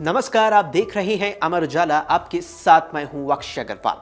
नमस्कार, आप देख रहे हैं अमर उजाला। आपके साथ मैं हूं अक्षय अग्रवाल।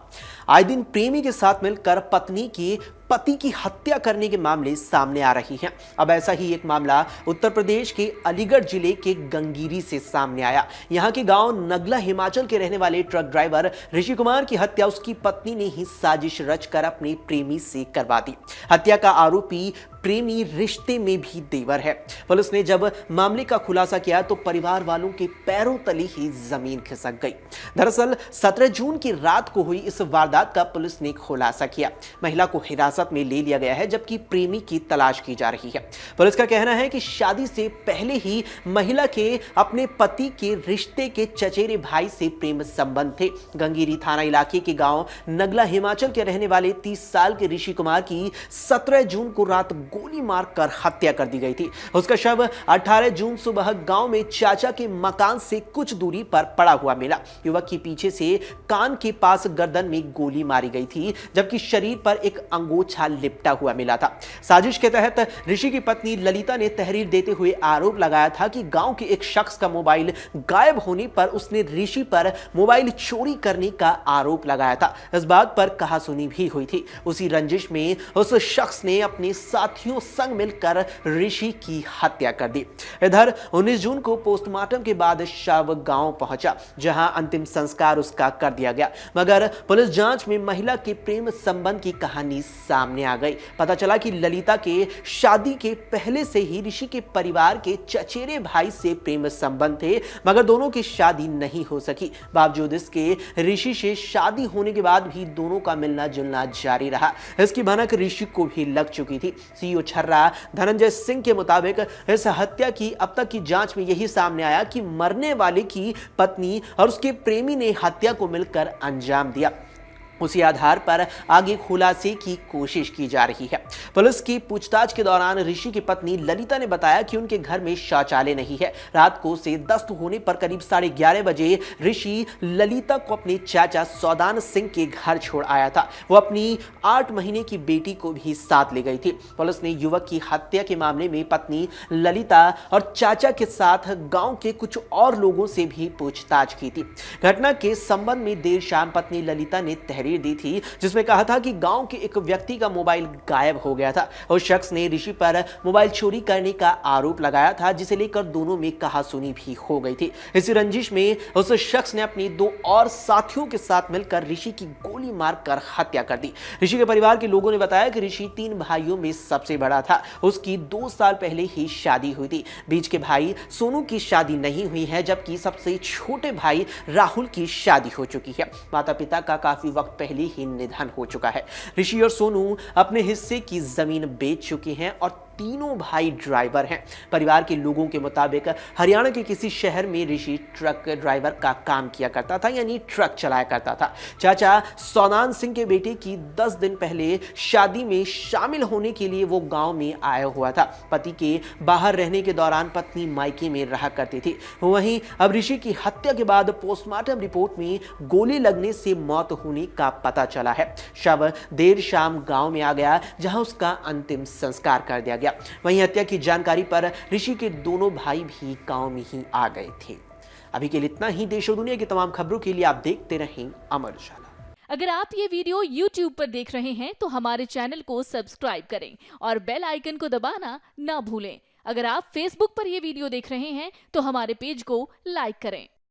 आए दिन प्रेमी के साथ मिलकर पत्नी की पति की हत्या करने के मामले सामने आ रही हैं। अब ऐसा ही एक मामला उत्तर प्रदेश के अलीगढ़ जिले के गंगीरी से सामने आया। यहाँ के गांव नगला हिमाचल के रहने वाले ट्रक ड्राइवर ऋषि कुमार की हत्या उसकी पत्नी ने ही साजिश रचकर अपने प्रेमी से करवा दी। हत्या का आरोपी प्रेमी रिश्ते में भी देवर है। पुलिस ने जब मामले का खुलासा किया तो परिवार वालों के पैरों तले ही जमीन खिसक गई। दरअसल 17 जून की रात को हुई इस वारदात का पुलिस ने खुलासा किया। महिला को हिरासत में ले लिया गया है, जबकि प्रेमी की तलाश की जा रही है। पुलिस का कहना है कि शादी से पहले ही महिला के अपने पति के रिश्ते के चचेरे भाई से प्रेम संबंध थे। गंगीरी थाना इलाके के गांव नगला हिमाचल के रहने वाले 30 साल के ऋषि कुमार की 17 जून को रात गोली मारकर हत्या कर दी गई थी। उसका शव 18 जून सुबह गांव में चाचा के मकान से कुछ दूरी पर पड़ा हुआ मिला। युवक के पीछे से कान के पास गर्दन में गोली मारी गई थी, जबकि शरीर पर एक अंगोछा लिपटा हुआ मिला था। साजिश के तहत ऋषि की पत्नी ललिता ने तहरीर देते हुए आरोप लगाया था कि गांव के एक शख्स का मोबाइल गायब होने पर उसने ऋषि पर मोबाइल चोरी करने का आरोप लगाया था। इस बात पर कहासुनी भी हुई थी। उसी रंजिश में उस शख्स ने अपने साथियों संग मिलकर ऋषि की हत्या कर दी। इधर 19 जून को पोस्टमार्टम के बाद शव गांव पहुंचा, जहां अंतिम संस्कार उसका कर दिया गया। मगर पुलिस जांच में महिला के प्रेम संबंध की कहानी सामने आ गई। पता चला कि ललिता के शादी के पहले से ही ऋषि के परिवार के चचेरे भाई से प्रेम संबंध थे, मगर दोनों की शादी नहीं हो सकी। बावजूद इसके ऋषि से शादी होने के बाद भी दोनों का मिलना जुलना जारी रहा। इसकी भनक ऋषि को भी लग चुकी थी। सीओ छर्रा धनंजय सिंह के मुताबिक इस हत्या की अब तक की जांच में यही सामने आया कि मरने वाले की पत्नी और उसके प्रेमी ने हत्या को मिलकर अंजाम दिया। उसी आधार पर आगे खुलासे की कोशिश की जा रही है। पुलिस की पूछताछ के दौरान ऋषि की पत्नी ललिता ने बताया कि उनके घर में शौचालय नहीं है। रात को से दस्त होने पर करीब 11:30 बजे ऋषि ललिता को अपने चाचा सौदान सिंह के घर छोड़ आया था। वो अपनी 8 महीने की बेटी को भी साथ ले गई थी। पुलिस ने युवक की हत्या के मामले में पत्नी ललिता और चाचा के साथ गांव के कुछ और लोगों से भी पूछताछ की थी। घटना के संबंध में देर शाम पत्नी ललिता ने तहरीर दी थी, जिसमें कहा था कि गांव के एक व्यक्ति का मोबाइल गायब हो गया था। उस शख्स ने ऋषि पर मोबाइल चोरी करने का आरोप लगाया था, जिसे लेकर दोनों में कहासुनी भी हो गई थी। इसी रंजिश में उस शख्स ने अपने 2 और साथियों के साथ मिलकर ऋषि की गोली मारकर हत्या कर दी। ऋषि के परिवार के लोगों ने बताया कि ऋषि 3 भाइयों में सबसे बड़ा था। उसकी 2 साल पहले ही शादी हुई थी। बीच के भाई सोनू की शादी नहीं हुई है, जबकि सबसे छोटे भाई राहुल की शादी हो चुकी है। माता पिता का काफी वक्त पहले ही निधन हो चुका है। ऋषि और सोनू अपने हिस्से की जमीन बेच चुके हैं और तीनों भाई ड्राइवर हैं। परिवार के लोगों के मुताबिक हरियाणा के किसी शहर में ऋषि ट्रक ड्राइवर का काम किया करता था, यानी ट्रक चलाया करता था। चाचा सौदान सिंह के बेटे की 10 दिन पहले शादी में शामिल होने के लिए वो गांव में आया हुआ था। पति के बाहर रहने के दौरान पत्नी मायके में रहा करती थी। वहीं अब ऋषि की हत्या के बाद पोस्टमार्टम रिपोर्ट में गोली लगने से मौत होने का पता चला है। शव देर शाम गांव में आ गया, जहां उसका अंतिम संस्कार कर दिया गया। वहीं हत्या की जानकारी पर ऋषि के दोनों भाई भी गांव में ही आ गए थे। अभी के लिए इतना ही। देश और दुनिया की तमाम खबरों के लिए आप देखते रहें अमर उजाला। अगर आप ये वीडियो YouTube पर देख रहे हैं तो हमारे चैनल को सब्सक्राइब करें और बेल आइकन को दबाना ना भूलें। अगर आप Facebook पर ये वीडियो देख रहे हैं तो हमारे पेज को लाइक करें।